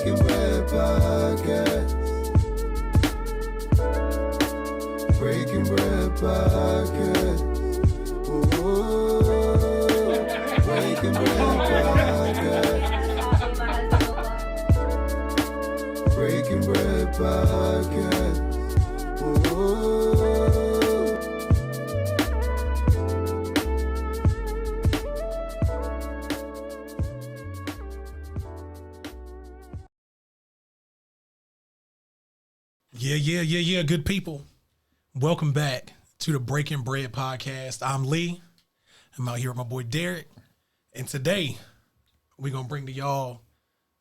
Breaking Bread Podcast. Breaking Bread Podcast. Ooh, Breaking Bread Podcast. Breaking Bread Podcast. Ooh. Yeah, good people. Welcome back to the Breaking Bread Podcast. I'm Lee. I'm out here with my boy Derek. And today, we're going to bring to y'all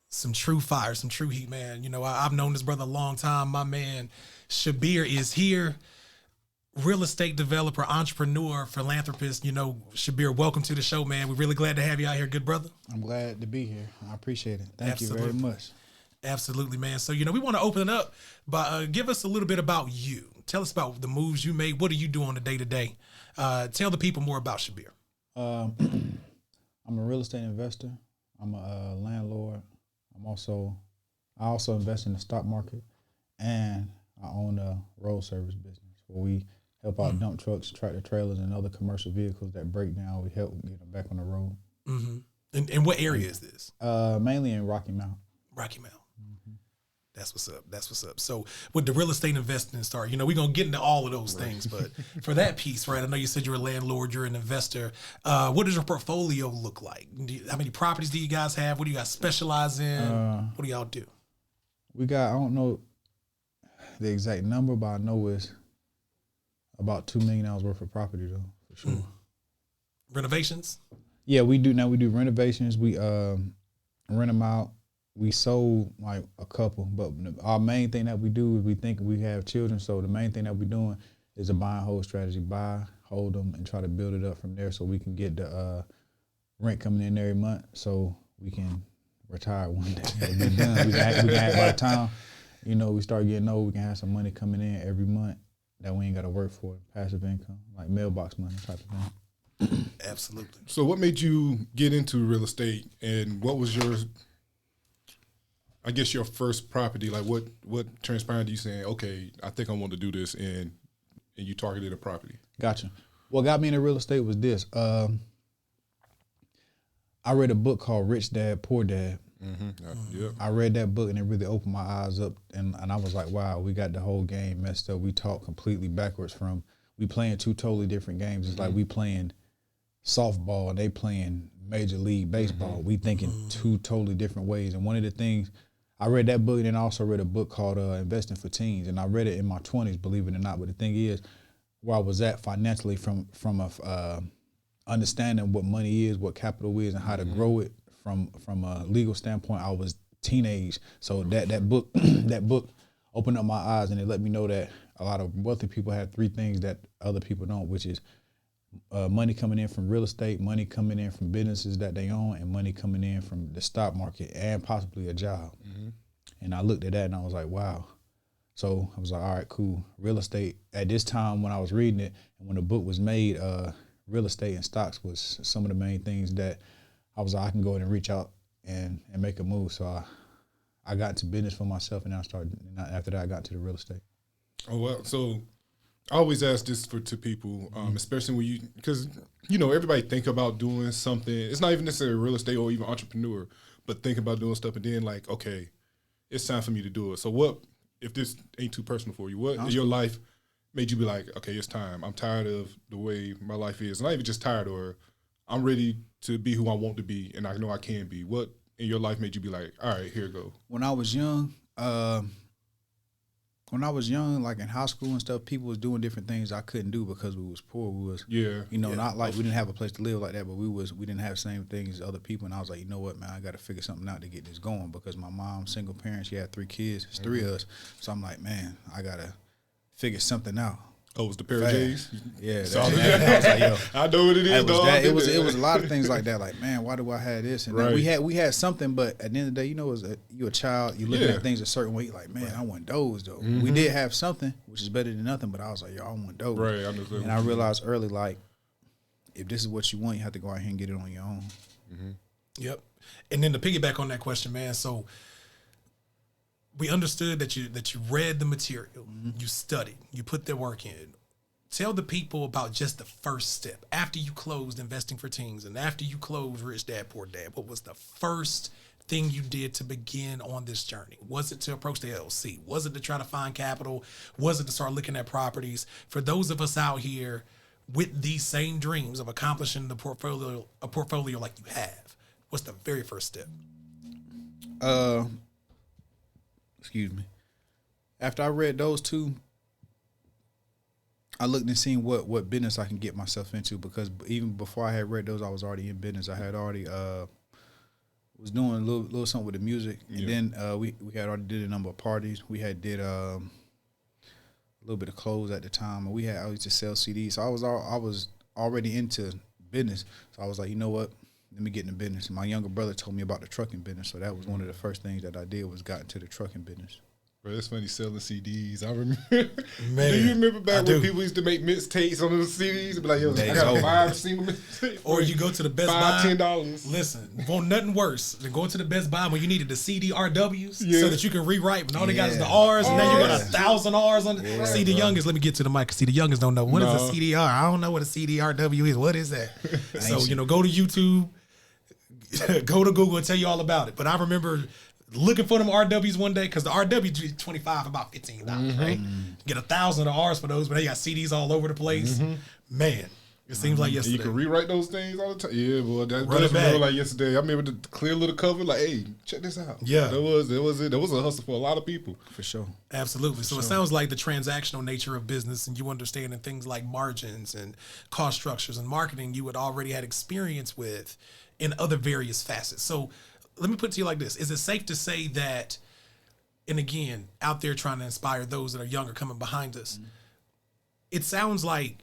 some true fire, some true heat, man. You know, I've known this brother a long time. My man, Shabere, is here. Real estate developer, entrepreneur, philanthropist. You know, Shabere, welcome to the show, man. We're really glad to have you out here, good brother. I'm glad to be here. I appreciate it. Thank Absolutely. you very much. Absolutely, man. So, you know, we want to open it up, but give us a little bit about you. Tell us about the moves you made. What do you do on the day-to-day? Tell the people more about Shabere. I'm a real estate investor. I'm a landlord. I also invest in the stock market, and I own a road service business where we help out dump trucks, tractor trailers, and other commercial vehicles that break down. We help get them back on the road. Mm-hmm. And what area is this? Mainly in Rocky Mount. Rocky Mount. That's what's up. So with the real estate investing start, you know, we're going to get into all of those things. But for that piece, right, I know you said you're a landlord, you're an investor. What does your portfolio look like? How many properties do you guys have? What do you guys specialize in? What do y'all do? We got, I don't know the exact number, but I know it's about $2 million worth of property, though, for sure. Renovations? Yeah, we do. Now we do renovations. We rent them out. We sold like a couple, but our main thing that we do is we think we have children. So the main thing that we're doing is a buy and hold strategy, buy, hold them, and try to build it up from there so we can get the rent coming in every month so we can retire one day. We'll be done. We can have by the time, you know, we start getting old, we can have some money coming in every month that we ain't got to work for, passive income, like mailbox money type of thing. Absolutely. So what made you get into real estate, and what was your, I guess, your first property? Like what transpired to you saying, okay, I think I want to do this, and you targeted a property? Gotcha. What got me into real estate was this. I read a book called Rich Dad, Poor Dad. Yeah. I read that book and it really opened my eyes up, and I was like, wow, we got the whole game messed up. We talk completely backwards from, we playing two totally different games. It's like we playing softball and they playing Major League Baseball. We thinking two totally different ways. And one of the things, I read that book, and then I also read a book called Investing for Teens, and I read it in my 20s, believe it or not. But the thing is, where I was at financially from a understanding what money is, what capital is, and how to grow it from a legal standpoint, I was teenage. So that book that book opened up my eyes, and it let me know that a lot of wealthy people have three things that other people don't, which is money coming in from real estate, money coming in from businesses that they own, and money coming in from the stock market, and possibly a job. And I looked at that and I was like, wow. So I was like, all right, cool. Real estate, at this time when I was reading it and when the book was made, real estate and stocks was some of the main things that I was like, I can go ahead and reach out and make a move. So I got into business for myself, and after that I got into the real estate. Oh, well, so I always ask this to people, especially when because, you know, everybody think about doing something. It's not even necessarily real estate or even entrepreneur, but think about doing stuff and then like, okay, it's time for me to do it. So what, if this ain't too personal for you, what in your life made you be like, okay, it's time. I'm tired of the way my life is. Not even just tired, or I'm ready to be who I want to be and I know I can be. What in your life made you be like, all right, here you go? When I was young, like in high school and stuff, people was doing different things I couldn't do because we was poor. We was, not like we didn't have a place to live like that, but we didn't have the same things as other people. And I was like, you know what, man, I got to figure something out to get this going, because my mom, single parent, she had 3 kids. It's 3 of us. So I'm like, man, I got to figure something out. Oh, it was the pair of J's? Yeah. I was like, yo, I know what it is, dog. It was a lot of things like that. Like, man, why do I have this? And then we had something, but at the end of the day, you know, you're a child, you looking at things a certain way. You're like, man, I want those though. We did have something, which is better than nothing, but I was like, yo, I want those. Right, I understand. And I realized early, like, if this is what you want, you have to go out here and get it on your own. Yep. And then to piggyback on that question, man, so we understood that you read the material, you studied, you put the work in. Tell the people about just the first step after you closed Investing for Teens and after you closed Rich Dad Poor Dad. What was the first thing you did to begin on this journey? Was it to approach the LLC? Was it to try to find capital? Was it to start looking at properties? For those of us out here with these same dreams of accomplishing a portfolio like you have, what's the very first step? Excuse me. After I read those two, I looked and seen what business I can get myself into, because even before I had read those, I was already in business. I had already was doing a little something with the music, and then we had already did a number of parties. We had did a little bit of clothes at the time, and I used to sell CDs. So I was already into business. So I was like, you know what? Let me get into business. And my younger brother told me about the trucking business, so that was one of the first things that I did, was got into the trucking business. Bro, it's funny selling CDs. I remember. Man, do you remember back when people used to make mixtapes on those CDs and be like, yo, I got a 5 single mixtape. Or you go to the Best Buy. $10. Listen, want nothing worse than going to the Best Buy when you needed the CDRWs so that you can rewrite. But all they got is the R's, and now you got 1,000 R's on it. See the youngest. Let me get to the mic. See the youngest don't know what is a CDR. I don't know what a CDRW is. What is that? So go to YouTube, go to Google, and tell you all about it. But I remember looking for them RWs one day, because the RW 25 about $15, right? Get 1,000 of R's for those, but they got CDs all over the place. Man, it seems like yesterday. And you can rewrite those things all the time. Yeah, boy, that's real like yesterday. I remember the clear little cover, like, hey, check this out. Yeah, that was it. That was a hustle for a lot of people, for sure. Absolutely. So it sounds like the transactional nature of business, and you understanding things like margins and cost structures and marketing, you had already had experience with in other various facets. So let me put it to you like this. Is it safe to say that, and again, out there trying to inspire those that are younger coming behind us, it sounds like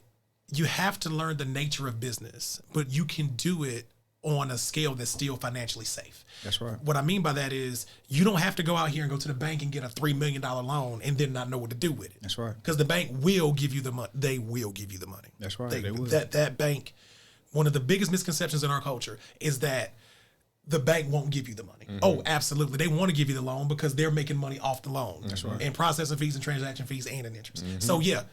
you have to learn the nature of business, but you can do it on a scale that's still financially safe. That's right. What I mean by that is you don't have to go out here and go to the bank and get a $3 million loan and then not know what to do with it. That's right. Because the bank will give you the money. They will give you the money. That's right. They will. That bank, one of the biggest misconceptions in our culture is that the bank won't give you the money. Oh, absolutely. They want to give you the loan because they're making money off the loan. That's right. And processing fees and transaction fees and an interest. So yeah,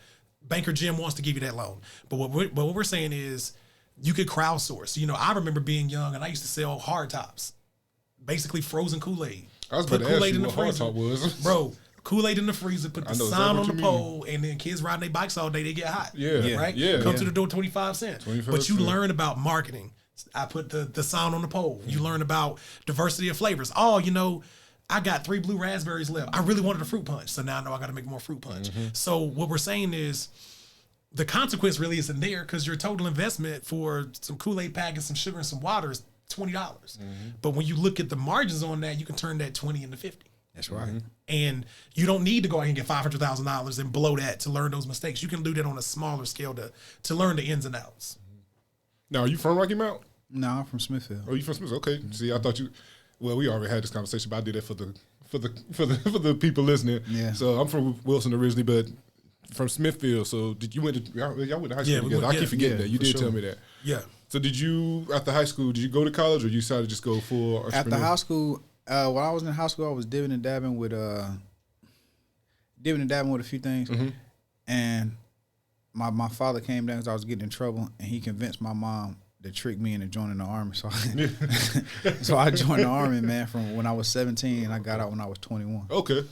Banker Jim wants to give you that loan. But what we're saying is you could crowdsource. I remember being young and I used to sell hard tops, basically frozen Kool-Aid. I was about to ask you what hard top was. Bro, Kool-Aid in the freezer, put the sign on the pole, and then kids riding their bikes all day, they get hot. Yeah. Right? Yeah. Come to the door, 25 cents. 25 But you cents. learn about marketing. I put the sign on the pole. You learn about diversity of flavors. Oh, I got 3 blue raspberries left. I really wanted a fruit punch. So now I know I got to make more fruit punch. So what we're saying is the consequence really isn't there, because your total investment for some Kool-Aid pack and some sugar and some water is $20. But when you look at the margins on that, you can turn that 20 into 50. That's right. And you don't need to go out and get $500,000 and blow that to learn those mistakes. You can do that on a smaller scale to learn the ins and outs. Now, are you from Rocky Mount? No, I'm from Smithfield. Oh, you from Smithfield? Okay. See, I thought you. Well, we already had this conversation, but I did that for the people listening. Yeah. So I'm from Wilson originally, but from Smithfield. So y'all went to high school together? I keep forgetting that. You did tell me that. Yeah. So did you, after high school, did you go to college, or you decided to just go full entrepreneur? After high school, while I was in high school, I was dipping and dabbing with a few things, and my father came down because I was getting in trouble, and he convinced my mom to trick me into joining the army. So I joined the army, man, from when I was 17, and I got out when I was 21. Okay.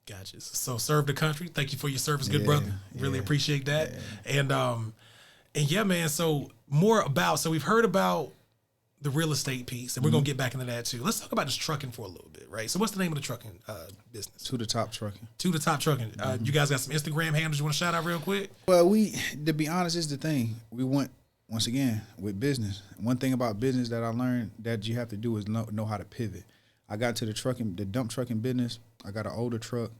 Gotcha. So serve the country. Thank you for your service, good brother. Really appreciate that. Yeah. And yeah, man. So we've heard about the real estate piece, and we're gonna get back into that too. Let's talk about this trucking for a little bit, right? So what's the name of the trucking business? To the Top Trucking. To the Top Trucking. You guys got some Instagram handles you want to shout out real quick? Well, to be honest, is the thing. We went, once again, with business. One thing about business that I learned that you have to do is know how to pivot. I got to the dump trucking business. I got an older truck,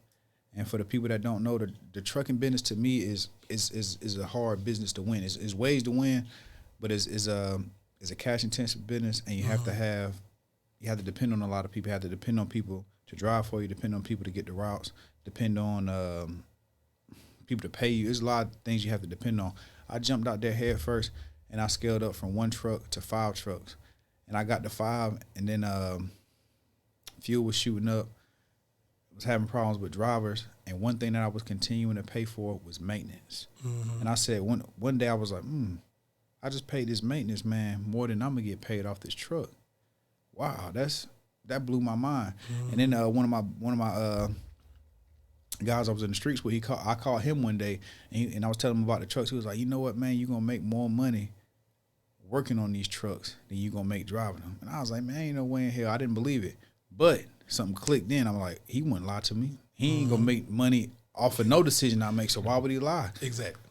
and for the people that don't know, the trucking business to me is a hard business to win. It's ways to win, but it's a cash intensive business, and you have to depend on a lot of people. You have to depend on people to drive for you, depend on people to get the routes, depend on people to pay you. There's a lot of things you have to depend on. I jumped out there head first, and I scaled up from 1 truck to 5 trucks, and I got to 5, and then fuel was shooting up. was having problems with drivers, and one thing that I was continuing to pay for was maintenance. And I said one day I was like, I just paid this maintenance man more than I'm gonna get paid off this truck. Wow, that blew my mind. And then one of my guys I was in the streets with, I called him one day, and I was telling him about the trucks. He was like, you know what, man, you're gonna make more money working on these trucks than you gonna make driving them. And I was like, man, ain't no way in hell. I didn't believe it, but something clicked in. I'm like, he wouldn't lie to me. He ain't gonna make money off of no decision I make, so why would he lie? Exactly.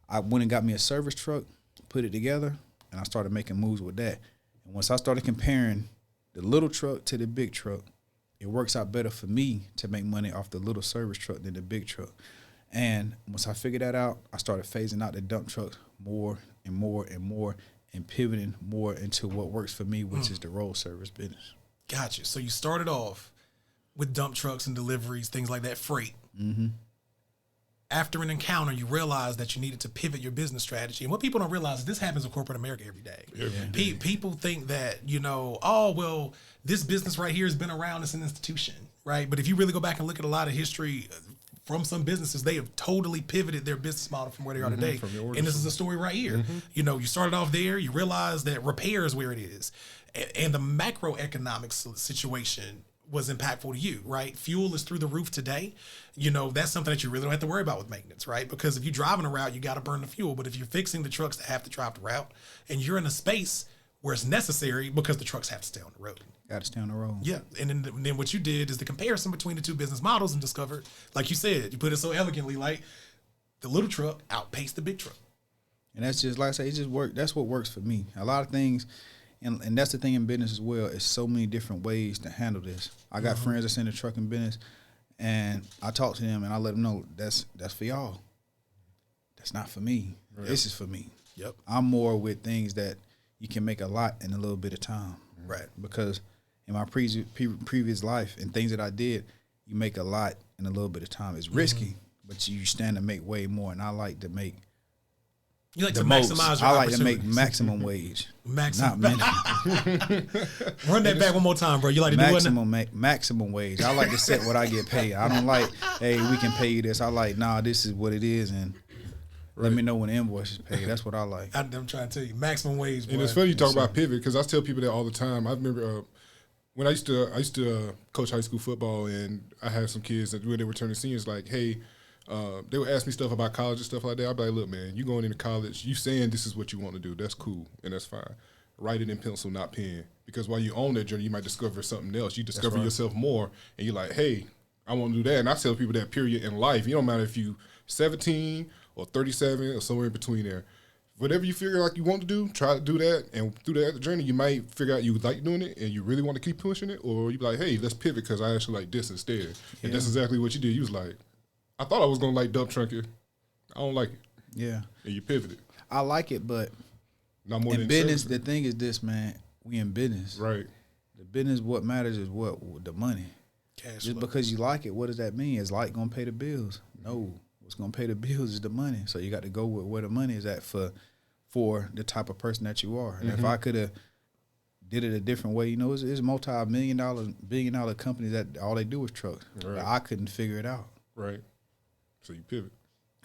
I went and got me a service truck, put it together, and I started making moves with that. And once I started comparing the little truck to the big truck, it works out better for me to make money off the little service truck than the big truck. And once I figured that out, I started phasing out the dump trucks more and more and more, and pivoting more into what works for me, which is the road service business. Gotcha. So you started off with dump trucks and deliveries, things like that, freight. After an encounter, you realized that you needed to pivot your business strategy. And what people don't realize is this happens in corporate America every day. People think that, oh, well, this business right here has been around as an institution, right? But if you really go back and look at a lot of history from some businesses, they have totally pivoted their business model from where they are today. And this is a story right here. You started off there, you realized that repair is where it is. And the macroeconomic situation was impactful to you, right? Fuel is through the roof today. That's something that you really don't have to worry about with maintenance, right? Because if you're driving a route, you got to burn the fuel. But if you're fixing the trucks that have to drive the route, and you're in a space where it's necessary because the trucks have to stay on the road. Got to stay on the road. Yeah. And then what you did is the comparison between the two business models and discovered, like you said, you put it so elegantly, like the little truck outpaced the big truck. And that's just, like I say, it just worked. That's what works for me. A lot of things, and that's the thing in business as well, is so many different ways to handle this. I got friends that's in the trucking business, and I talk to them and I let them know that's for y'all. That's not for me. Right. This is for me. Yep. I'm more with things that you can make a lot in a little bit of time. Right. Because in my previous life and things that I did, you make a lot in a little bit of time. It's risky, but you stand to make way more. And I like to make you like the to most. maximize your I like to make opportunities. maximum wage. Maximum. Not minimum. Run that back one more time, bro. You like to do maximum wage. I like to set what I get paid. I don't like, hey, we can pay you this. I like, nah, this is what it is, and let me know when the invoice is paid. That's what I like. I'm trying to tell you, maximum wage. And boy. it's funny you talk about pivot, because I tell people that all the time. I remember when I used to coach high school football, and I had some kids that when they were turning seniors, like, hey, they would ask me stuff about college and stuff like that. I'd be like, look, man, you going into college, you saying this is what you want to do. That's cool, and that's fine. Write it in pencil, not pen. Because while you own that journey, you might discover something else. You discover yourself more, and you're like, hey, I want to do that. And I tell people that period in life. It don't matter if you 17 or 37 or somewhere in between there. Whatever you figure like you want to do, try to do that. And through that journey, you might figure out you like doing it and you really want to keep pushing it. Or you be like, hey, let's pivot because I actually like this instead. Yeah. And that's exactly what you did. You was like, I thought I was going to like dump trunking. I don't like it. Yeah. And you pivoted. I like it, but not more in than business, the thing is this, man. We in business. Right. The business, what matters is what? The money. Cash Just flow. because you like it, what does that mean? Is like going to pay the bills? No. What's going to pay the bills is the money. So you got to go with where the money is at for the type of person that you are. And if I could have did it a different way, it's multi-billion-dollar companies that all they do is trucks. Right. I couldn't figure it out. Right. So you pivot.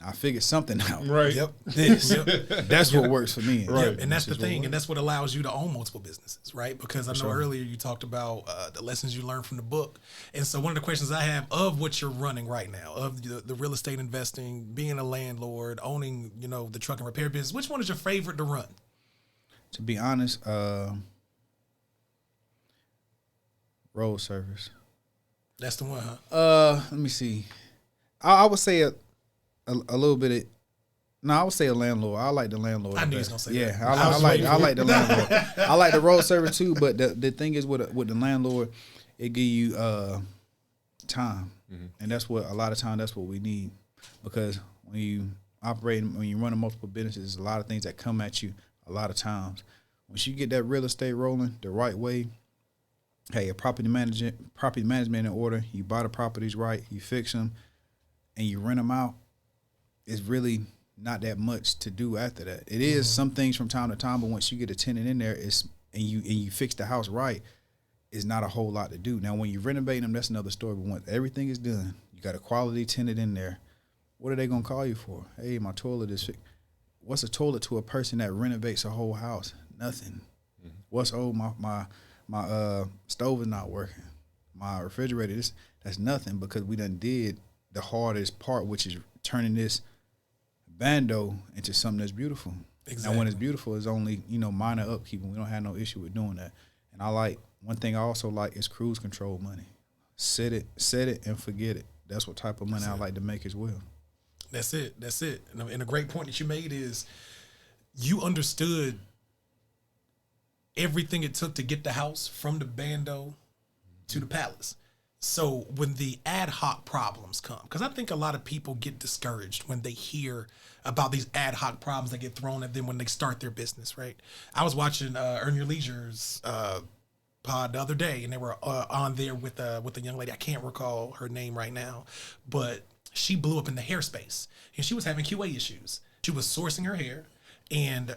I figured something out. Right. Yep. That's what works for me. Right. Yep. And that's the thing, and that's what allows you to own multiple businesses, right? Because I know earlier you talked about the lessons you learned from the book. And so one of the questions I have of what you're running right now, of the real estate investing, being a landlord, owning, the truck and repair business, which one is your favorite to run? To be honest, road service. That's the one, huh? Let me see. I would say a little bit of. No, I would say a landlord. I like the landlord. I knew he was gonna say yeah, that. I like the landlord. I like the road service too, but the thing is with the landlord, it give you time, and that's what a lot of time that's what we need, because when you run multiple businesses, there's a lot of things that come at you a lot of times. Once you get that real estate rolling the right way, hey, a property management in order, you buy the properties right, you fix them, and you rent them out, it's really not that much to do after that. It is some things from time to time, but once you get a tenant in there, and you fix the house right, it's not a whole lot to do. Now, when you renovate them, that's another story. But once everything is done, you got a quality tenant in there. What are they gonna call you for? Hey, my toilet is fixed. What's a toilet to a person that renovates a whole house? Nothing. What's my stove is not working. My refrigerator, that's nothing, because we done did the hardest part, which is turning this bando into something that's beautiful. Exactly. Now, when it's beautiful, it's only, minor upkeep, and we don't have no issue with doing that. And one thing I also like is cruise control money. Set it and forget it. That's what type of money I like to make as well. That's it. And a great point that you made is you understood everything it took to get the house from the bando to the palace. So when the ad hoc problems come, because I think a lot of people get discouraged when they hear about these ad hoc problems that get thrown at them when they start their business, right? I was watching Earn Your Leisure's pod the other day, and they were on there with a young lady. I can't recall her name right now, but she blew up in the hair space, and she was having QA issues. She was sourcing her hair, and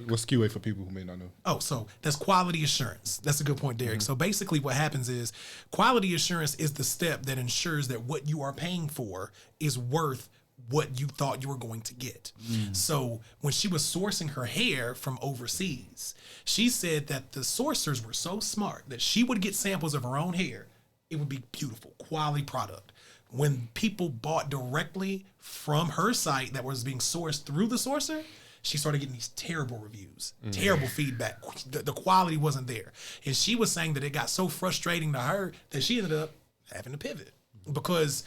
What's QA for people who may not know? Oh, so that's quality assurance. That's a good point, Derek. So basically what happens is quality assurance is the step that ensures that what you are paying for is worth what you thought you were going to get. So when she was sourcing her hair from overseas, she said that the sourcers were so smart that she would get samples of her own hair. It would be beautiful, quality product. When people bought directly from her site that was being sourced through the sourcer, she started getting these terrible reviews, terrible feedback. The quality wasn't there. And she was saying that it got so frustrating to her that she ended up having to pivot, because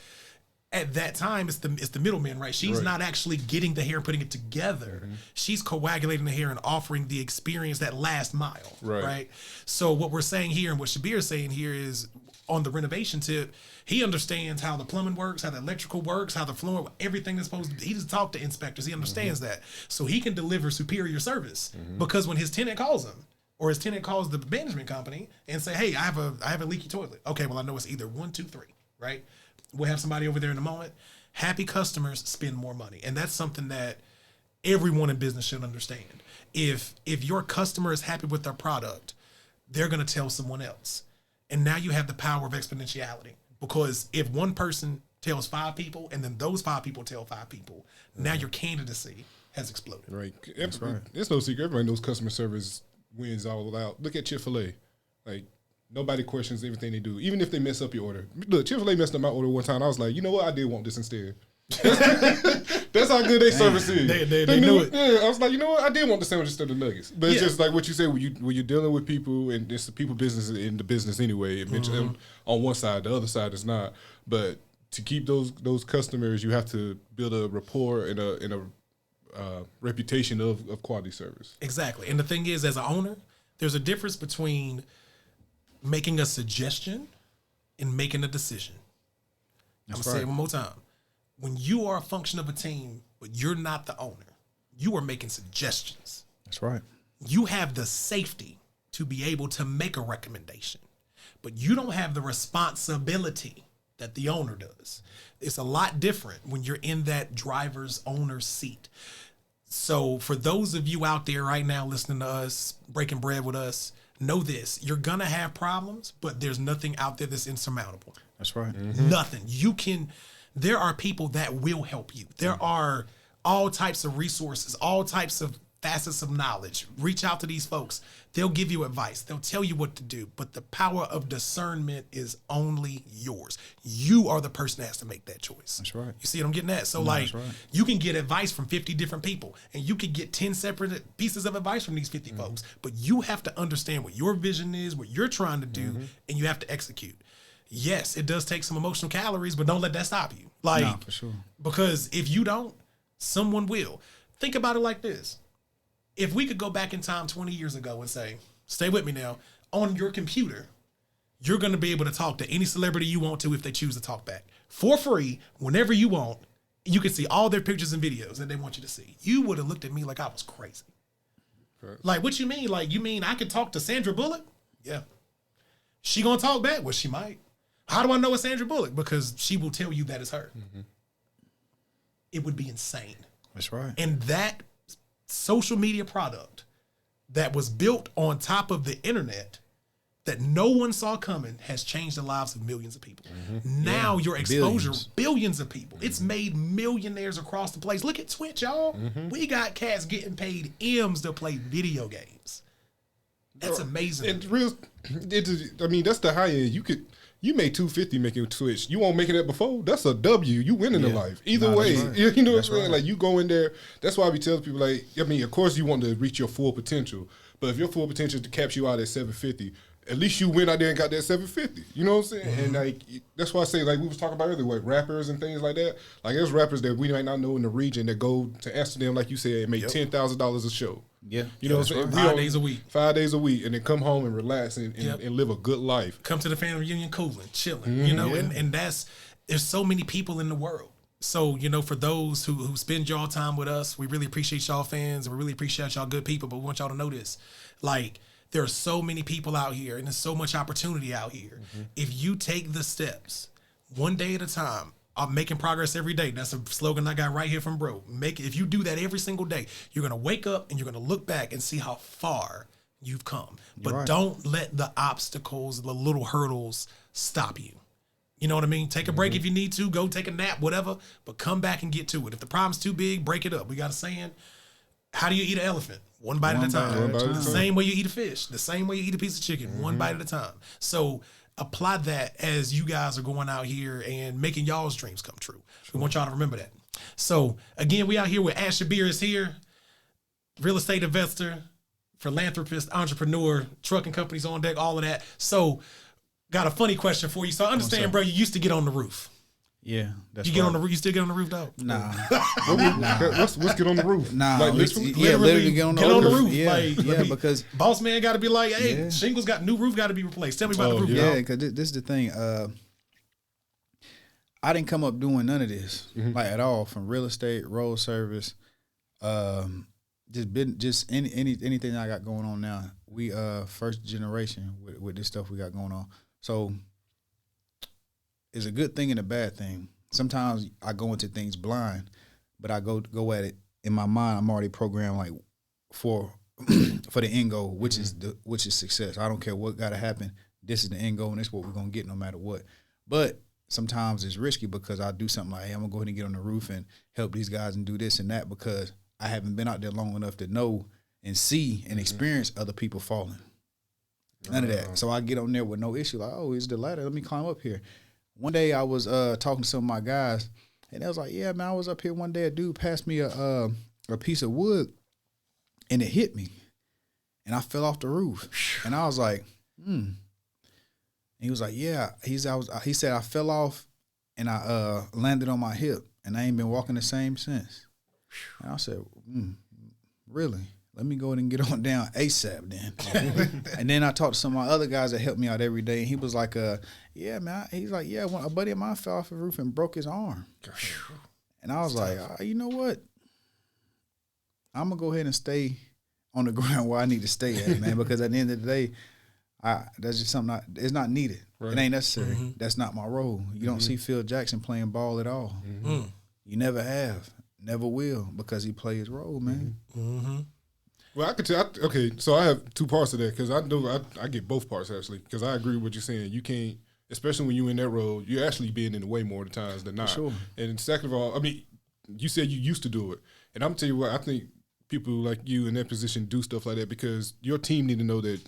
at that time it's the middleman, right? She's not actually getting the hair and putting it together. She's coagulating the hair and offering the experience, that last mile, right? So what we're saying here and what Shabere is saying here is, on the renovation tip, he understands how the plumbing works, how the electrical works, how the floor, everything is supposed to be. He just talked to inspectors. He understands that. So he can deliver superior service, because when his tenant calls him, or his tenant calls the management company and say, hey, I have a leaky toilet. Okay, well, I know it's either 1, 2, 3, right? We'll have somebody over there in a moment. Happy customers spend more money. And that's something that everyone in business should understand. If your customer is happy with their product, they're going to tell someone else. And now you have the power of exponentiality, because if one person tells 5 people and then those 5 people tell 5 people, now your candidacy has exploded. Right. That's right. It's no secret. Everybody knows customer service wins all out. Look at Chick-fil-A. Like, nobody questions everything they do, even if they mess up your order. Look, Chick-fil-A messed up my order one time. I was like, you know what? I did want this instead. That's how good their service is. They knew it. Yeah, I was like, you know what? I did want the sandwich instead of the nuggets. But it's just like what you said, when you're dealing with people, and it's the people business in the business anyway. On one side, the other side is not. But to keep those customers, you have to build a rapport and a reputation of quality service. Exactly. And the thing is, as an owner, there's a difference between making a suggestion and making a decision. I'm going to say it one more time. When you are a function of a team, but you're not the owner, you are making suggestions. That's right. You have the safety to be able to make a recommendation, but you don't have the responsibility that the owner does. It's a lot different when you're in that driver's owner's seat. So for those of you out there right now listening to us, breaking bread with us, know this: you're going to have problems, but there's nothing out there that's insurmountable. That's right. Nothing. There are people that will help you. There are all types of resources, all types of facets of knowledge. Reach out to these folks. They'll give you advice. They'll tell you what to do. But the power of discernment is only yours. You are the person that has to make that choice. That's right. You see what I'm getting at? So that's right. You can get advice from 50 different people, and you could get 10 separate pieces of advice from these 50 folks. But you have to understand what your vision is, what you're trying to do, and you have to execute. Yes, it does take some emotional calories, but don't let that stop you. No, for sure. Because if you don't, someone will. Think about it like this. If we could go back in time 20 years ago and say, stay with me now, on your computer, you're going to be able to talk to any celebrity you want to if they choose to talk back. For free, whenever you want, you can see all their pictures and videos that they want you to see. You would have looked at me like I was crazy. Right. Like, what you mean? Like, you mean I could talk to Sandra Bullock? Yeah. She going to talk back? Well, she might. How do I know it's Sandra Bullock? Because she will tell you that it's her. It would be insane. That's right. And that social media product that was built on top of the internet that no one saw coming has changed the lives of millions of people. Now your exposure, billions of people. It's made millionaires across the place. Look at Twitch, y'all. We got cats getting paid M's to play video games. That's amazing. And I mean, that's the high end. You made $250 making Twitch. You won't make it before. That's a W. You winning in life. Either way, right. You know what I'm saying? Like, you go in there. That's why we tell people, like, I mean, of course you want to reach your full potential, but if your full potential is to cap you out at $750, at least you went out there and got that $750. You know what I'm saying? And like, that's why I say, like we was talking about earlier, like rappers and things like that. Like, there's rappers that we might not know in the region that go to Amsterdam, like you said, and make $10,000 a show. Yeah, you know what I'm saying? Right. 5 days a week. 5 days a week, and then come home and relax and live a good life. Come to the family reunion, cooling, chilling. You know, and there's so many people in the world. So, you know, for those who spend y'all time with us, we really appreciate y'all fans, and we really appreciate y'all good people. But we want y'all to know this, like, there are so many people out here, and there's so much opportunity out here. If you take the steps, one day at a time. I'm making progress every day. That's a slogan I got right here from bro. If you do that every single day, you're gonna wake up and you're gonna look back and see how far you've come. But don't let the obstacles, the little hurdles, stop you. You know what I mean? Take a break if you need to. Go take a nap, whatever. But come back and get to it. If the problem's too big, break it up. We got a saying: how do you eat an elephant? One bite at a time. The same way you eat a fish. The same way you eat a piece of chicken. One bite at a time. So apply that as you guys are going out here and making y'all's dreams come true. We want y'all to remember that. So again, we out here with Shabere is here, real estate investor, philanthropist, entrepreneur, trucking companies on deck, all of that. So got a funny question for you. So I understand, bro, you used to get on the roof. Yeah, that's you get on the roof. You still get on the roof, though? Nah. Let's get on the roof. Nah, like, literally get on the roof. Yeah, like, because boss man got to be like, hey, shingles got new roof got to be replaced. Tell me about the roof. Yeah, because this is the thing. I didn't come up doing none of this like at all, from real estate, road service, just anything I got going on now. We first generation with this stuff we got going on. So it's a good thing and a bad thing. Sometimes I go into things blind, but I go at it in my mind. I'm already programmed like for the end goal, which is success. I don't care what got to happen. This is the end goal, and this is what we're gonna get no matter what. But sometimes it's risky because I do something like, hey, I'm gonna go ahead and get on the roof and help these guys and do this and that because I haven't been out there long enough to know and see and experience other people falling. None of that. So I get on there with no issue. Like, oh, it's the ladder. Let me climb up here. One day I was talking to some of my guys, and they was like, yeah, man, I was up here one day. A dude passed me a piece of wood, and it hit me, and I fell off the roof. And I was like, And he was like, yeah. He said I fell off, and I landed on my hip, and I ain't been walking the same since. And I said, really? Let me go ahead and get on down ASAP then. And then I talked to some of my other guys that help me out every day, and he was like, yeah, man. He's like, yeah, a buddy of mine fell off the roof and broke his arm. And I was like, you know what? I'm going to go ahead and stay on the ground where I need to stay at, man, because at the end of the day, that's just something it's not needed. Right. It ain't necessary. That's not my role. You don't see Phil Jackson playing ball at all. You never have, never will, because he played his role, man. Well, I could tell. Okay, so I have two parts of that because I get both parts actually because I agree with what you're saying. You can't, especially when you're in that role, you're actually being in the way more of the times than not. Sure. And second of all, I mean, you said you used to do it, and I'm telling you what, I think people like you in that position do stuff like that because your team need to know that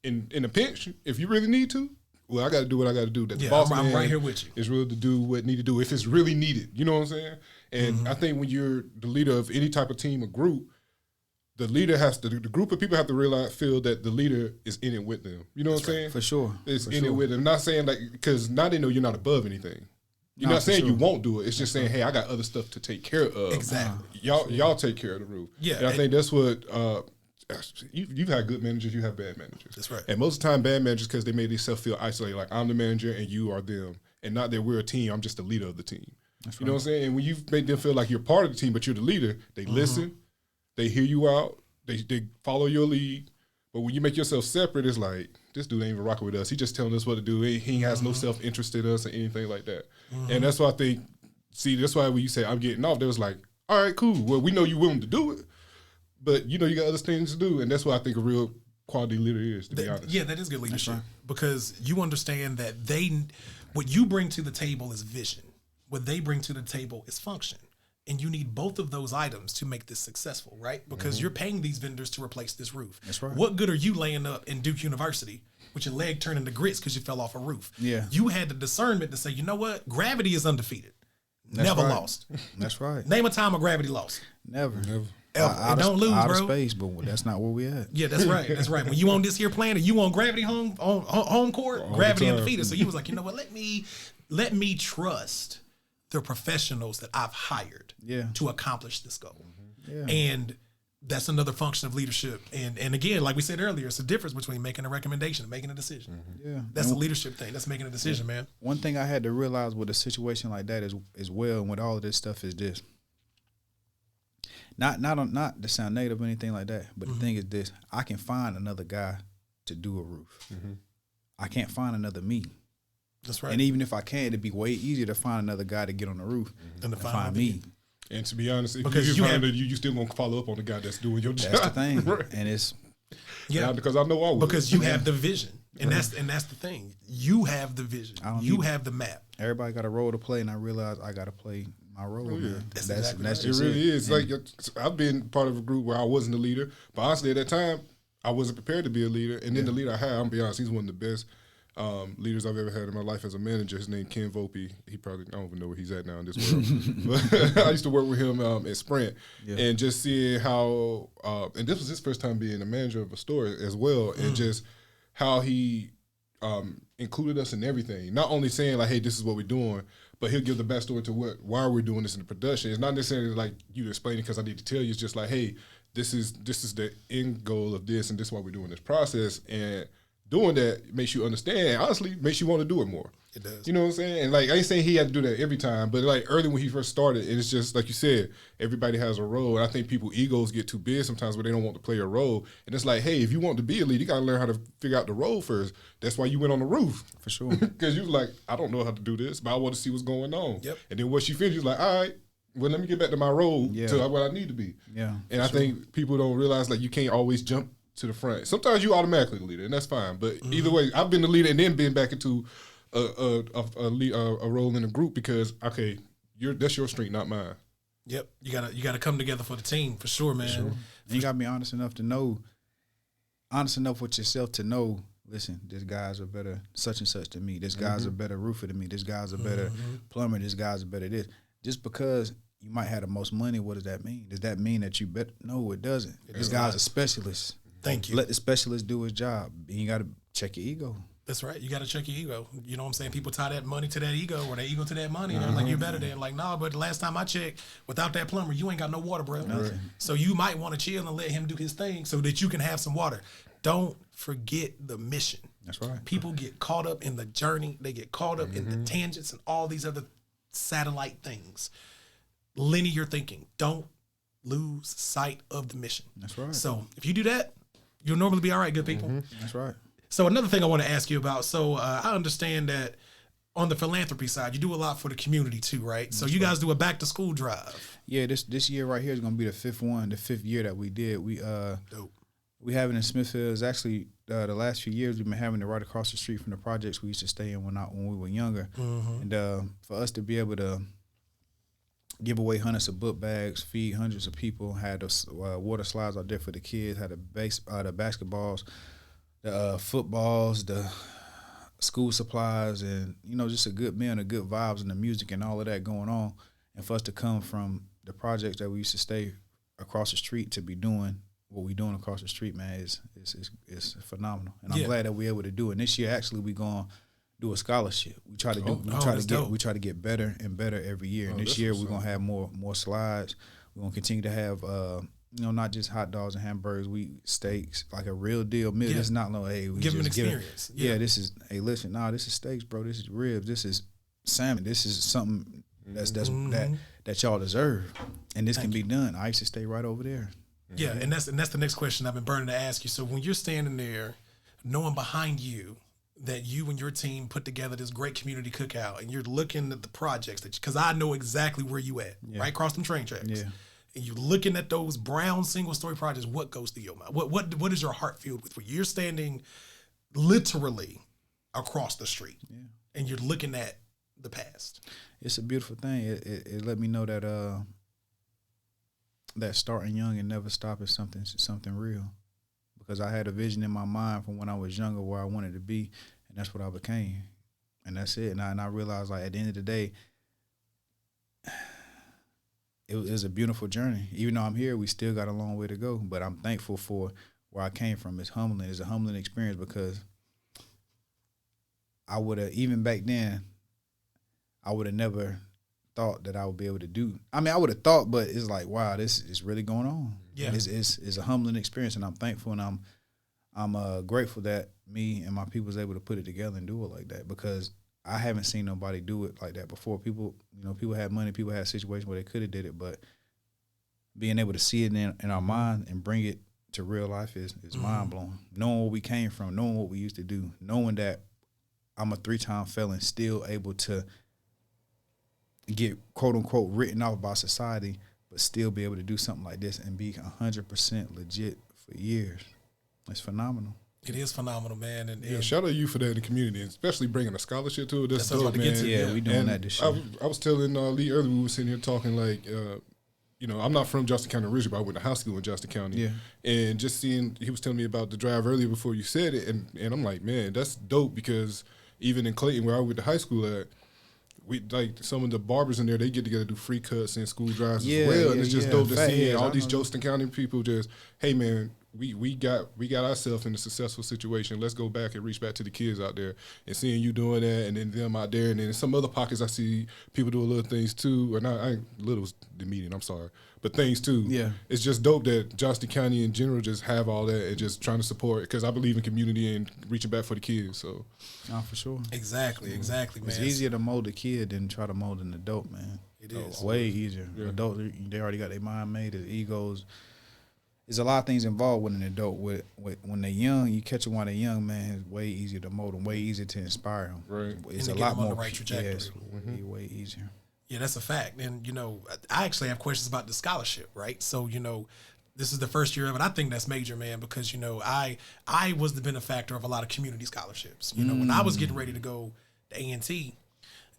in a pinch, if you really need to, well, I got to do what I got to do. That the boss I'm right here with you. Is real to do what need to do if it's really needed. You know what I'm saying? And I think when you're the leader of any type of team or group, the leader the group of people have to feel that the leader is in it with them. You know what I'm saying? For sure. It's in it with them. Not saying like, because now they know you're not above anything. You're not saying you won't do it. It's just saying, hey, I got other stuff to take care of. Exactly. Y'all take care of the roof. Yeah. And I think that's what, you've had good managers, you have bad managers. That's right. And most of the time, bad managers, because they made themselves feel isolated, like I'm the manager and you are them. And not that we're a team, I'm just the leader of the team. You know what I'm saying? And when you've made them feel like you're part of the team, but you're the leader, they listen. They hear you out. They follow your lead. But when you make yourself separate, it's like, this dude ain't even rocking with us. He just telling us what to do. He has no self-interest in us or anything like that. And that's why I think, that's why when you say, I'm getting off, they was like, all right, cool. Well, we know you're willing to do it, but you know you got other things to do. And that's why I think a real quality leader is, to be honest. Yeah, that is good leadership because you understand that what you bring to the table is vision. What they bring to the table is function. And you need both of those items to make this successful, right? Because you're paying these vendors to replace this roof. That's right. What good are you laying up in Duke University with your leg turning to grits because you fell off a roof? Yeah. You had the discernment to say, you know what? Gravity is undefeated. That's Never right. lost. That's right. Name a time of gravity lost. Never. Ever. Out And don't lose, out bro. of space, but that's not where we at. Yeah, that's right. That's right. When you on this here planet, you on gravity home court, gravity time. undefeated. So you was like, you know what? Let me trust the professionals that I've hired to accomplish this goal. Yeah. And that's another function of leadership. And again, like we said earlier, it's a difference between making a recommendation and making a decision. Yeah. That's a leadership thing. That's making a decision, man. One thing I had to realize with a situation like that is as well, and with all of this stuff is this. Not to sound negative or anything like that, but the thing is this: I can find another guy to do a roof. I can't find another me. That's right. And even if I can, it'd be way easier to find another guy to get on the roof Than to than find find me. And to be honest, if Because you you find have- that you still gonna follow up on the guy that's doing your job. That's the thing, Right. and it's Yeah. Because I know I would. Because you have the vision. And that's the thing. You have the vision. don't You need- have the map. everybody got a role to play, and I realize I got to play my role. Man. That's That's exactly right. It just really is. And Like I've been part of a group where I wasn't a leader, but honestly, at that time, I wasn't prepared to be a leader. And then the leader I had, I'm gonna be honest, he's one of the best leaders I've ever had in my life as a manager. His name Ken Volpe. He probably, I don't even know where he's at now in this world. But I used to work with him at Sprint, and just seeing how, and this was his first time being a manager of a store as well, and just how he included us in everything. Not only saying like, "Hey, this is what we're doing," but he'll give the backstory to why we're doing this in the production. It's not necessarily like you explaining because I need to tell you. It's just like, "Hey, this is the end goal of this, and this is why we're doing this process." And doing that makes you understand. Honestly, makes you want to do it more. It does. You know what I'm saying? And like I ain't saying he had to do that every time, but like early when he first started, and it's just like you said, everybody has a role. And I think people egos get too big sometimes where they don't want to play a role. And it's like, hey, if you want to be a leader, you got to learn how to figure out the role first. That's why you went on the roof. for sure. Because you was like, I don't know how to do this, but I want to see what's going on. Yep. And then once you finish, you're like, all right, well, let me get back to my role Yeah. to what I need to be. Yeah, And I think people don't realize like you can't always jump to the front. Sometimes you automatically the leader, and that's fine. But either way, I've been the leader and then been back into a role in a group because okay, that's your strength, not mine. Yep. You gotta come together for the team for sure, man. And you got to be honest enough with yourself to know, listen, this guy's a better such and such than me. This guy's a better roofer than me. This guy's a better plumber. This guy's a better this. Just because you might have the most money, what does that mean? Does that mean that you better? No, it doesn't. This guy's a specialist. Thank you. Let the specialist do his job. You got to check your ego. That's right. You got to check your ego. You know what I'm saying? People tie that money to that ego or that ego to that money. And they're like, you're better than. Like, nah, but the last time I checked, without that plumber, you ain't got no water, bro. Nothing. So you might want to chill and let him do his thing so that you can have some water. Don't forget the mission. That's right. People get caught up in the journey. They get caught up in the tangents and all these other satellite things. Linear thinking. Don't lose sight of the mission. That's right. So if you do that, you'll normally be all right, good people. That's right. So another thing I want to ask you about. So I understand that on the philanthropy side, you do a lot for the community too, right? So you guys do a back to school drive. Yeah, this year right here is gonna be the fifth year that we did. Dope. We have it in Smithfield. It's actually the last few years we've been having it right across the street from the projects we used to stay in when we were younger. And for us to be able to give away hundreds of book bags, feed hundreds of people, had the water slides out there for the kids, had the basketballs, the footballs, the school supplies, and just a good meal and the good vibes and the music and all of that going on. And for us to come from the projects that we used to stay across the street to be doing what we're doing across the street, man, is phenomenal. And I'm glad that we're able to do it. And this year, actually, we're going to do a scholarship. We try to get better and better every year. And this year, we're going to have more slides. We're going to continue to have, not just hot dogs and hamburgers, steaks, like a real deal meal. It's not no, hey, we Give them an just get experience. this is, hey, listen, this is steaks, bro. This is ribs. This is salmon. This is something that y'all deserve. And this can be done. I used to stay right over there. Yeah, and that's the next question I've been burning to ask you. So when you're standing there, knowing behind you that you and your team put together this great community cookout, and you're looking at the projects because I know exactly where you at, right across them train tracks. Yeah. and you're looking at those brown single story projects, what goes through your mind? What is your heart filled with? When you're standing literally across the street and you're looking at the past. It's a beautiful thing. It let me know that that starting young and never stopping something real. Because I had a vision in my mind from when I was younger where I wanted to be, and that's what I became. And that's it. And I realized, like, at the end of the day, it was a beautiful journey. Even though I'm here, we still got a long way to go. But I'm thankful for where I came from. It's humbling. It's a humbling experience because I would have, even back then, I would have never thought that I would be able to do. I mean, I would have thought, but it's like, wow, this is really going on. Yeah. It's a humbling experience, and I'm thankful, and I'm grateful that me and my people was able to put it together and do it like that, because I haven't seen nobody do it like that before. People had money, people had situations where they could have did it, but being able to see it in our mind and bring it to real life is mind blowing. Knowing where we came from, knowing what we used to do, knowing that I'm a 3-time felon, still able to get quote unquote written off by society, but still be able to do something like this and be 100% legit for years. It's phenomenal. It is phenomenal, man. And Shout out to you for that in the community, especially bringing a scholarship to it. That's dope, man. Yeah, we doing that this year. I was telling Lee earlier, we were sitting here talking like, I'm not from Justin County originally, but I went to high school in Justin County. Yeah. And just seeing, he was telling me about the drive earlier before you said it, and I'm like, man, that's dope, because even in Clayton, where I went to high school at, we like some of the barbers in there, they get together, do free cuts and school drives as well. And it's just dope to see all these Justin County people just, hey man, we got ourselves in a successful situation. Let's go back and reach back to the kids out there, and seeing you doing that, and then them out there, and then in some other pockets I see people doing little things too, or not, little was demeaning, I'm sorry, but things too. Yeah, it's just dope that Johnston County in general just have all that and just trying to support, because I believe in community and reaching back for the kids. So, for sure. Exactly, man. It's easier to mold a kid than try to mold an adult, man. It is way easier. Yeah. Adult, they already got their mind made, their egos. There's a lot of things involved with an adult. When they're young, you catch them while they're young, man. It's way easier to mold them, way easier to inspire them. Right. It's And a to get lot them on more the right trajectory. Yes, way easier. Yeah, that's a fact. And, I actually have questions about the scholarship, right? So, this is the first year of it. I think that's major, man, because, I was the benefactor of a lot of community scholarships. When I was getting ready to go to A&T,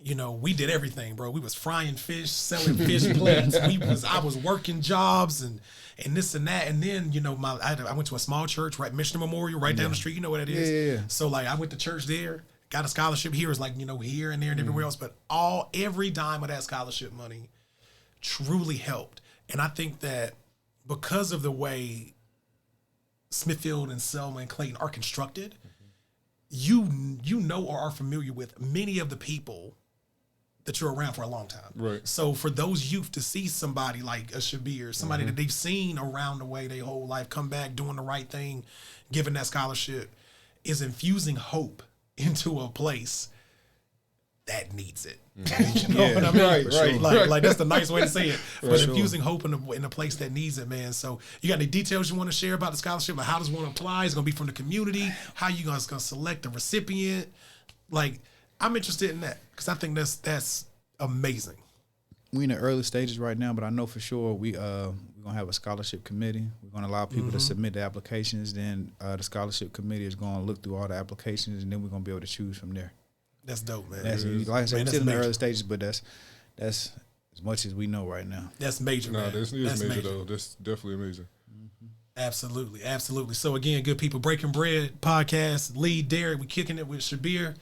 we did everything, bro. We was frying fish, selling fish plates. I was working jobs and this and that. And then, I went to a small church, right, Missionary Memorial, right down the street. You know what it is? Yeah. So, I went to church there, got a scholarship here. It's like, here and there and everywhere else. But every dime of that scholarship money truly helped. And I think that because of the way Smithfield and Selma and Clayton are constructed, you know or are familiar with many of the people that you're around for a long time. Right. So for those youth to see somebody like a Shabere, somebody that they've seen around the way their whole life, come back doing the right thing, giving that scholarship, is infusing hope into a place that needs it. You know what I mean? Right. Like that's the nice way to say it. But sure. infusing hope in a place that needs it, man. So you got any details you want to share about the scholarship? Like how does one apply? Is it gonna be from the community? How you guys gonna select the recipient? Like I'm interested in that because I think that's amazing. We in the early stages right now, but I know for sure we're gonna have a scholarship committee. We're gonna allow people to submit the applications. Then the scholarship committee is gonna look through all the applications, and then we're gonna be able to choose from there. That's dope, man. That's, like I said, Man, we're that's still in the major. early stages, but that's as much as we know right now. That's major, No, man. this is That's major though. That's definitely amazing. Absolutely. So again, good people, Breaking Bread podcast, Lee, Derek, we kicking it with Shabere.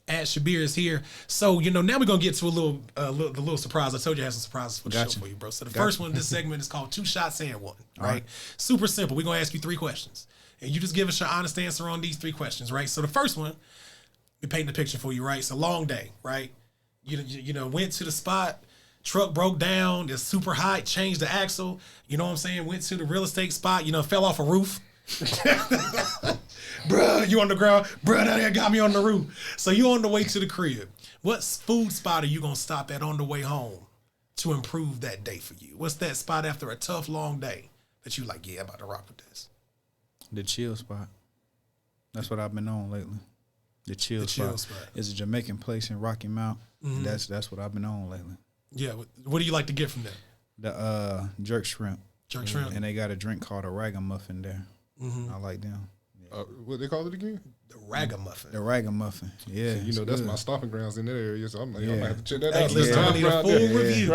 Shabere is here. So, now we're going to get to the little surprise. I told you I had some surprises for the show for you, bro. So the first one in this segment is called 2 Shots and 1, right? Super simple. We're going to ask you 3 questions. And you just give us your honest answer on these 3 questions, right? So the first one, we painting the picture for you, right? It's a long day, right? You went to the spot, truck broke down, it's super hot, changed the axle, you know what I'm saying? Went to the real estate spot, fell off a roof. Bruh, you on the ground. Bruh, that nigga got me on the roof. So you on the way to the crib. What food spot are you going to stop at on the way home to improve that day for you? What's that spot after a tough, long day that you like, yeah, I'm about to rock with this? The chill spot. That's what I've been on lately. The chill spot. It's a Jamaican place in Rocky Mount. That's what I've been on lately. Yeah. What do you like to get from that? The jerk shrimp. Jerk shrimp. And they got a drink called a ragamuffin there. I like them. What they call it again? The ragamuffin. The ragamuffin. Yeah. You know, it's that's good. my stomping grounds in that area. So I'm like, I Yeah. might have to check that Hey, out. listen, I need a full review.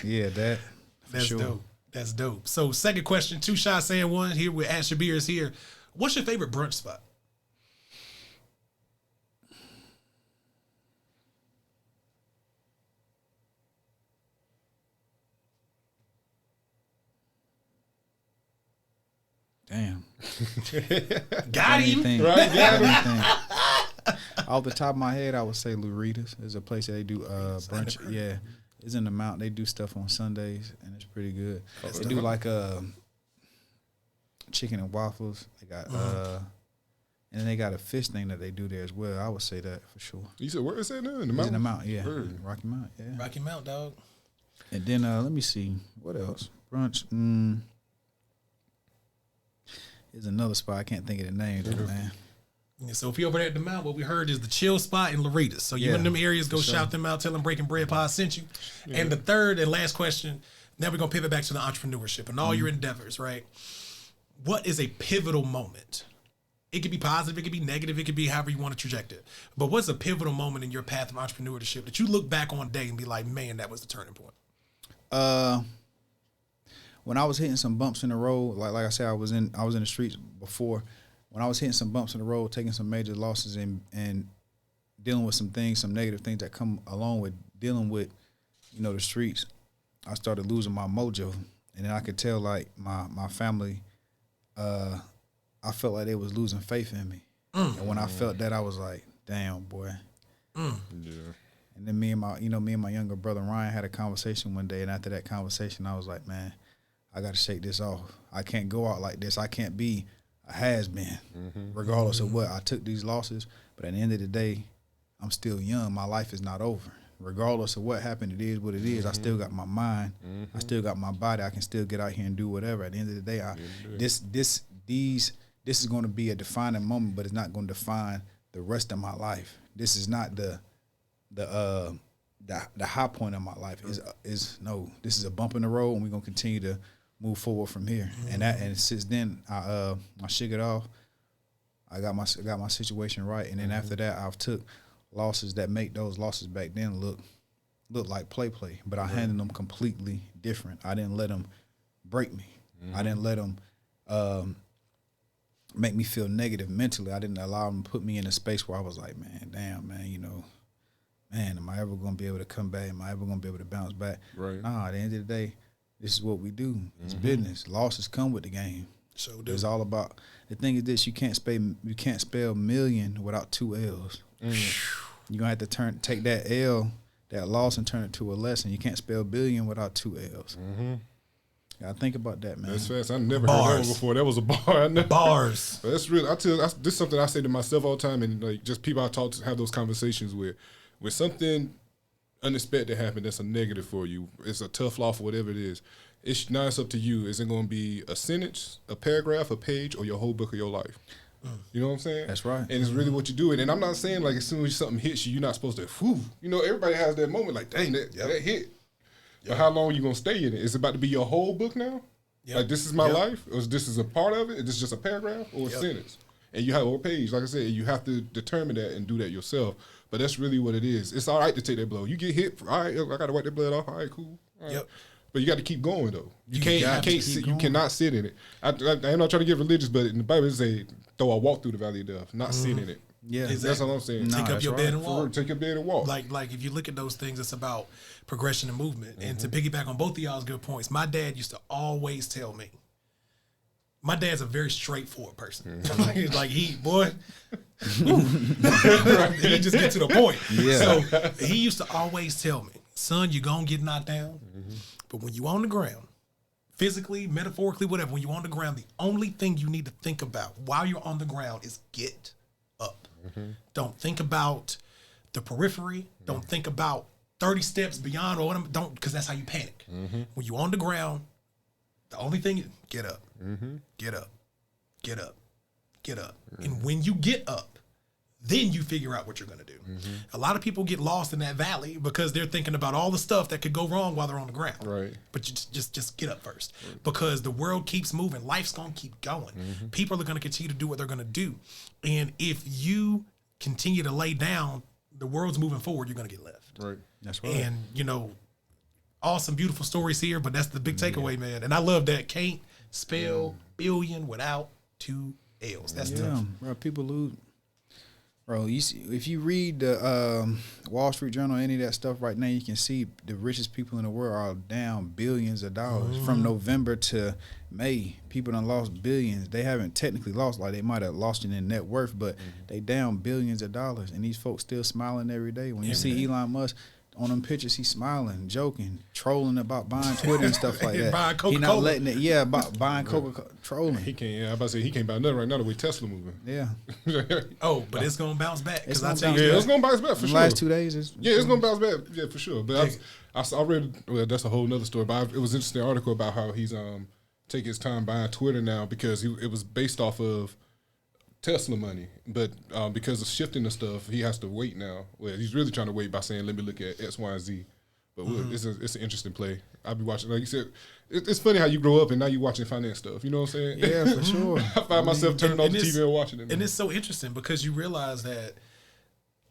Yeah, that. For That's sure. dope. That's dope. So, second question, 2 shots saying one. Here with Shabere is here. What's your favorite brunch spot? Damn. Got him. Anything. Right, got him. Anything. Off the top of my head, I would say Lurita's. There's a place that they do brunch. Yeah, it's in the Mount. They do stuff on Sundays, and it's pretty good. They do like chicken and waffles. They got and then they got a fish thing that they do there as well. I would say that for sure. You said, where is that now? In the It's in mountain? the Mount, yeah, Word. Rocky Mount, yeah. Rocky Mount, dog. And then let me see what else. Brunch. There's another spot I can't think of the name, though, man. Yeah, so if you're over there at the Mount, what we heard is the chill spot in Lorita's. So you Yeah, in them areas, go for sure. shout them out, tell them Breaking Bread Pod sent you. And the third and last question, now we're going to pivot back to the entrepreneurship and all your endeavors, right? What is a pivotal moment? It could be positive, it could be negative, it could be however you want to traject it. But what's a pivotal moment in your path of entrepreneurship that you look back on today and be like, man, that was the turning point? When I was hitting some bumps in the road, like I said, I was in the streets before. When I was hitting some bumps in the road, taking some major losses and dealing with some things, some negative things that come along with dealing with, the streets, I started losing my mojo. And then I could tell like my family, I felt like they was losing faith in me. And when I felt that, I was like, damn, boy. Yeah. And then me and my younger brother Ryan had a conversation one day, and after that conversation, I was like, man, I got to shake this off. I can't go out like this. I can't be a has-been, regardless of what. I took these losses, but at the end of the day, I'm still young. My life is not over. Regardless of what happened, it is what it is. I still got my mind. I still got my body. I can still get out here and do whatever. At the end of the day, this is going to be a defining moment, but it's not going to define the rest of my life. This is not the high point of my life. This is a bump in the road, and we're gonna continue to move forward from here. And since then, I shook it off. I got my situation right, and then after that, I've took losses that make those losses back then look like play, but I handled them completely different. I didn't let them break me. I didn't let them make me feel negative mentally. I didn't allow them to put me in a space where I was like, man, damn, man, man, am I ever going to be able to come back? Am I ever going to be able to bounce back? Right. Nah, at the end of the day, this is what we do. It's business. Losses come with the game. So It's all about, the thing is this, you can't spell million without 2 L's. You're going to have to take that L, that loss, and turn it to a lesson. You can't spell billion without 2 L's. Gotta think about that, man. That's fast. I never heard that one before. That was a bar. bars. But that's real. This is something I say to myself all the time, and like just people I talk to have those conversations with. When something unexpected happened, that's a negative for you. It's a tough loss, whatever it is. Now it's up to you. Is it going to be a sentence, a paragraph, a page, or your whole book of your life? You know what I'm saying? That's right. And it's really what you do. And I'm not saying like as soon as something hits you, you're not supposed to, whew. Everybody has that moment like, dang, that hit. But how long are you going to stay in it? Is it about to be your whole book now? Yep. Like this is my life? Or this is a part of it? Is this just a paragraph or a sentence? And you have a page, like I said, you have to determine that and do that yourself. But that's really what it is. It's all right to take that blow. You get hit, all right, I got to wipe that blood off. All right, cool. All right. Yep. But you got to keep going though. You going. cannot sit in it. I'm not trying to get religious, but in the Bible it say throw a walk through the valley of death, not sit in it. Yeah. That's all I'm saying. Nah, Take up that's your right. bed and For walk. real, take your bed and walk. Like if you look at those things, it's about progression and movement. And to piggyback on both of y'all's good points, my dad used to always tell me, my dad's a very straightforward person. Like he just get to the point. Yeah. So he used to always tell me, son, you're going to get knocked down. But when you on the ground, physically, metaphorically, whatever, when you're on the ground, the only thing you need to think about while you're on the ground is get up. Don't think about the periphery. Don't think about 30 steps beyond or whatever. Don't, because that's how you panic. When you're on the ground, the only thing is get up, get up, get up, get up. And when you get up, Then you figure out what you're going to do. A lot of people get lost in that valley because they're thinking about all the stuff that could go wrong while they're on the ground. Right. But you just get up first, because the world keeps moving. Life's going to keep going. People are going to continue to do what they're going to do. And if you continue to lay down, the world's moving forward, you're going to get left. Right. That's right. And, you know, awesome, beautiful stories here, but that's the big takeaway, man. And I love that. Can't spell billion without 2 L's. That's tough. Bro, people lose. Bro, you see, if you read the Wall Street Journal, any of that stuff right now, you can see the richest people in the world are down billions of dollars. From November to May, people done lost billions. They haven't technically lost, like they might have lost in their net worth, but they down billions of dollars. And these folks still smiling every day. When you see Elon Musk on them pictures, he's smiling, joking, trolling about buying Twitter and stuff like that. Buying Coca-Cola. He not letting it, about buying Coca-Cola, trolling. He can't. Yeah, I'm about to say he can't buy nothing right now the way Tesla moving. Yeah. Oh, but it's going to bounce back. Because I It's tell gonna you, Yeah, it's gonna bounce back for The sure. last 2 days is Yeah, it's gonna bounce back. Yeah, for sure. But I read. Well, that's a whole nother story. But it was an interesting article about how he's taking his time buying Twitter now because it was based off of Tesla money, but because of shifting the stuff, he has to wait now. Well, he's really trying to wait by saying, "Let me look at X, Y, and Z." But it's an interesting play. I'll be watching. Like you said, it's funny how you grow up and now you're watching finance stuff. You know what I'm saying? Yeah, for sure. I find myself turning on the it's- TV and watching it. And it's so interesting because you realize that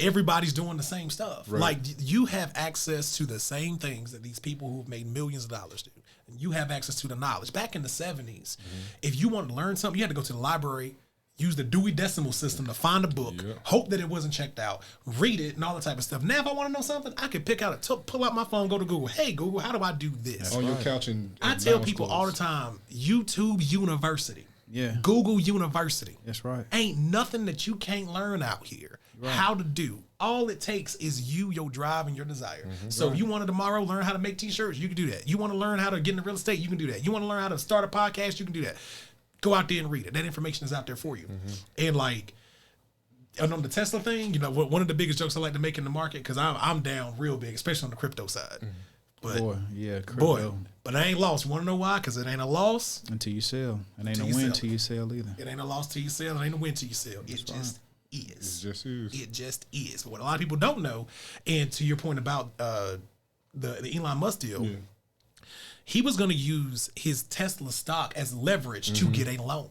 everybody's doing the same stuff. Like you have access to the same things that these people who've made millions of dollars do. And you have access to the knowledge. Back in the 70s, if you wanted to learn something, you had to go to the library, use the Dewey Decimal System to find a book, hope that it wasn't checked out, read it, and all that type of stuff. Now, if I want to know something, I can pick out pull out my phone, go to Google. Hey, Google, how do I do this? on your couch and I tell people all the time, YouTube University. Yeah. Google University. That's right. Ain't nothing that you can't learn out here. How to do. All it takes is your drive and your desire. So if you want to tomorrow learn how to make t-shirts, you can do that. You want to learn how to get into real estate, you can do that. You want to learn how to start a podcast, you can do that. Go out there and read it. That information is out there for you. And like, and on the Tesla thing, you know, one of the biggest jokes I like to make in the market, because I'm down real big, especially on the crypto side. But Crypto. but I ain't lost. You want to know why? Because it ain't a loss. Until you sell. It ain't Till a you win sell. till you sell either. It ain't a loss till you sell. It ain't a win till you sell. It just is. It just is. It just is. What a lot of people don't know, and to your point about the Elon Musk deal, he was going to use his Tesla stock as leverage to get a loan.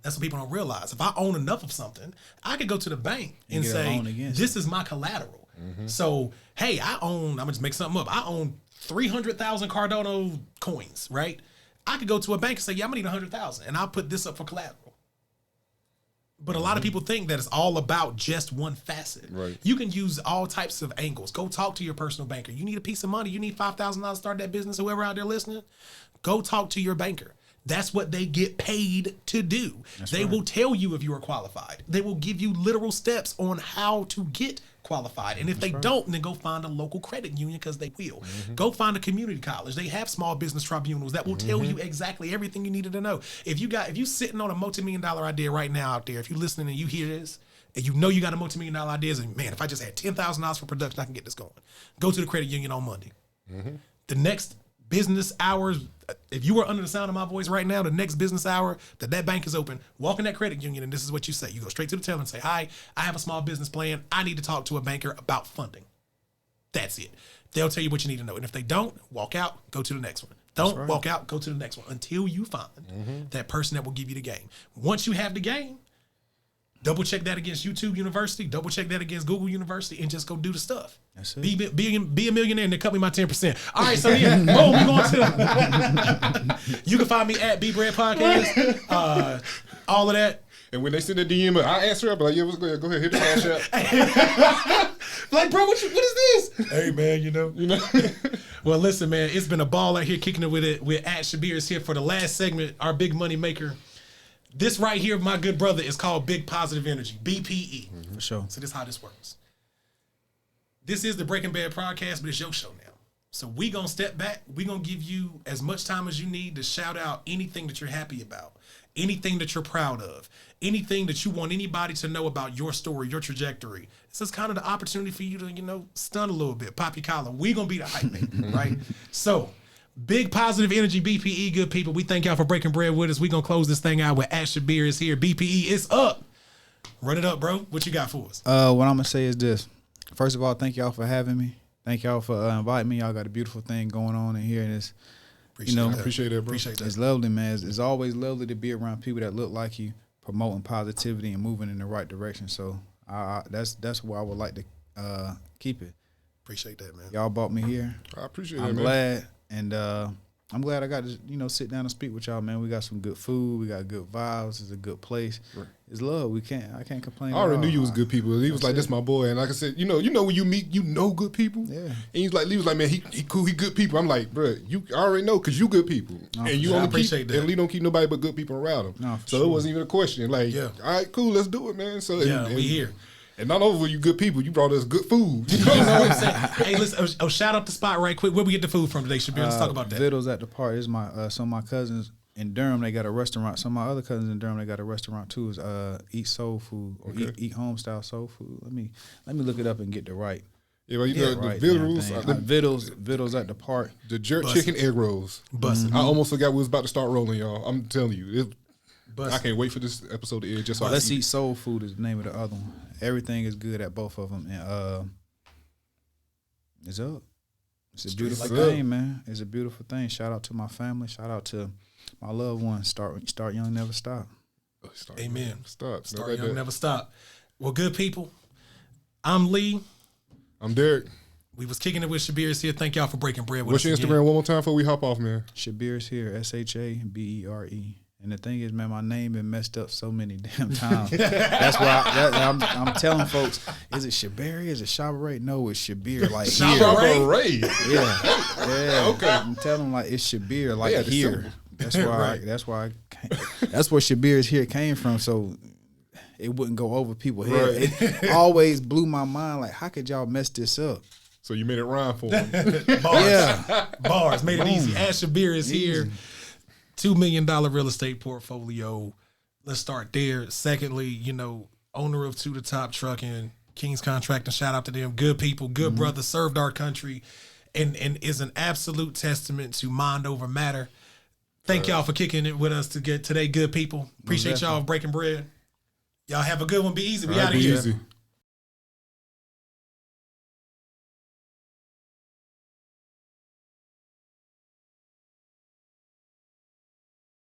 That's what people don't realize. If I own enough of something, I could go to the bank and get a say, loan against this is my collateral. So, hey, I'm going to make something up. I own 300,000 Cardano coins, right? I could go to a bank and say, yeah, I'm going to need 100,000, and I'll put this up for collateral. But a lot of people think that it's all about just one facet. Right. You can use all types of angles. Go talk to your personal banker. You need a piece of money. You need $5,000 to start that business. Whoever out there listening, go talk to your banker. That's what they get paid to do. They will tell you if you are qualified. They will give you literal steps on how to get qualified. And if they don't, then go find a local credit union, because they will. Go find a community college. They have small business tribunals that will tell you exactly everything you needed to know. If you sitting on a multi-million-dollar idea right now out there, if you're listening and you hear this, and you know you got a multi-million-dollar idea, and man, if I just had $10,000 for production, I can get this going. Go to the credit union on Monday. The next business hours, if you are under the sound of my voice right now, the next business hour that bank is open, walk in that credit union, and this is what you say. You go straight to the teller and say, hi, I have a small business plan. I need to talk to a banker about funding. That's it. They'll tell you what you need to know. And if they don't, walk out, go to the next one. Don't walk out, go to the next one until you find that person that will give you the game. Once you have the game, double check that against YouTube University, double check that against Google University, and just go do the stuff. That's it. Be a millionaire and then cut me my 10%. All right, so yeah, boom, we going to. You can find me at B Bread Podcast. All of that. And when they send a DM, I answer up, like, yeah, what's good? Go ahead, hit the cash app. Like, bro, what is this? Hey, man, you know. Well, listen, man, it's been a ball out here kicking it with at Shabere is here for the last segment, our big money maker. This right here, my good brother, is called Big Positive Energy, BPE. For sure. So this is how this works. This is the Breaking Bad podcast, but it's your show now. So we gonna step back. We gonna give you as much time as you need to shout out anything that you're happy about, anything that you're proud of, anything that you want anybody to know about your story, your trajectory. This is kind of the opportunity for you to, stun a little bit, pop your collar. We gonna be the hype man, right? So, Big Positive Energy, BPE, good people. We thank y'all for breaking bread with us. We gonna close this thing out with at Shabere is here. BPE, it's up. Run it up, bro. What you got for us? What I'm gonna say is this. First of all, thank y'all for having me. Thank y'all for inviting me. Y'all got a beautiful thing going on in here, and it's Appreciate that, bro. Appreciate that. it's lovely, man. It's always lovely to be around people that look like you, promoting positivity and moving in the right direction. So that's where I would like to keep it. Appreciate that, man. Y'all brought me here. I appreciate that, I'm man. glad, and I'm glad I got to sit down and speak with y'all, man. We got some good food, we got good vibes. It's a good place. Right. It's love. I can't complain. I already knew you was good people. He was like, "This my boy," and like I said, you know when you meet, good people. Yeah. And he was like, "Man, he cool. He good people." I'm like, "Bro, you already know because you good people, and you only appreciate that. And Lee don't keep nobody but good people around him. No, so sure. it wasn't even a question. Like, Yeah. all right, cool, let's do it, man. So Yeah, and we here. And not only were you good people, you brought us good food. You know You know what what I'm saying? I'm saying? Hey, listen. Shout out the spot right quick. Where we get the food from today, Shabere? Let's talk about that. Vittles at the Park is my some of my cousins in Durham. They got a restaurant. Some of my other cousins in Durham, they got a restaurant too. Is Eat Soul Food or Eat Home Style Soul Food. Let me look it up and get the right. Yeah, well, the right Vittles, Vittles at the Park. the jerk Bussin'. chicken egg rolls. Bussin'. I almost forgot we was about to start rolling, y'all. I'm telling you, I Bussin'. can't wait for this episode to air. Just so I Let's can Eat Soul Food is the name of the other one. Everything is good at both of them, and it's up. It's a beautiful like thing, man. It's a beautiful thing. Shout out to my family. Shout out to my loved ones. Start young, never stop. Amen. Stop. Start young, never stop. Well, good people. I'm Lee. I'm Derek. We was kicking it with Shabere here. Thank y'all for breaking bread with What's us your again. Instagram one more time before we hop off, man? Shabere's here. SHABERE. And the thing is, man, my name been messed up so many damn times. That's why I'm telling folks, is it Shabere? Is it Shabere? No, it's Shabere. Like here. Shabere? Yeah. Okay. I'm telling them like it's Shabere, like Yeah, the here. symbol. That's why that's where Shabere's here came from. So it wouldn't go over people's head. Right. It always blew my mind. Like, how could y'all mess this up? So you made it rhyme for him. Bars. Yeah. Bars. Made it easy. Ash Shabere is here. $2 million real estate portfolio. Let's start there. Secondly, owner of To the Top Trucking, King's Contracting. Shout out to them. Good people, good brothers, served our country, and is an absolute testament to mind over matter. Thank y'all for kicking it with us to get today, good people. Appreciate y'all breaking bread. Y'all have a good one. Be easy. We All right, out of be here. easy.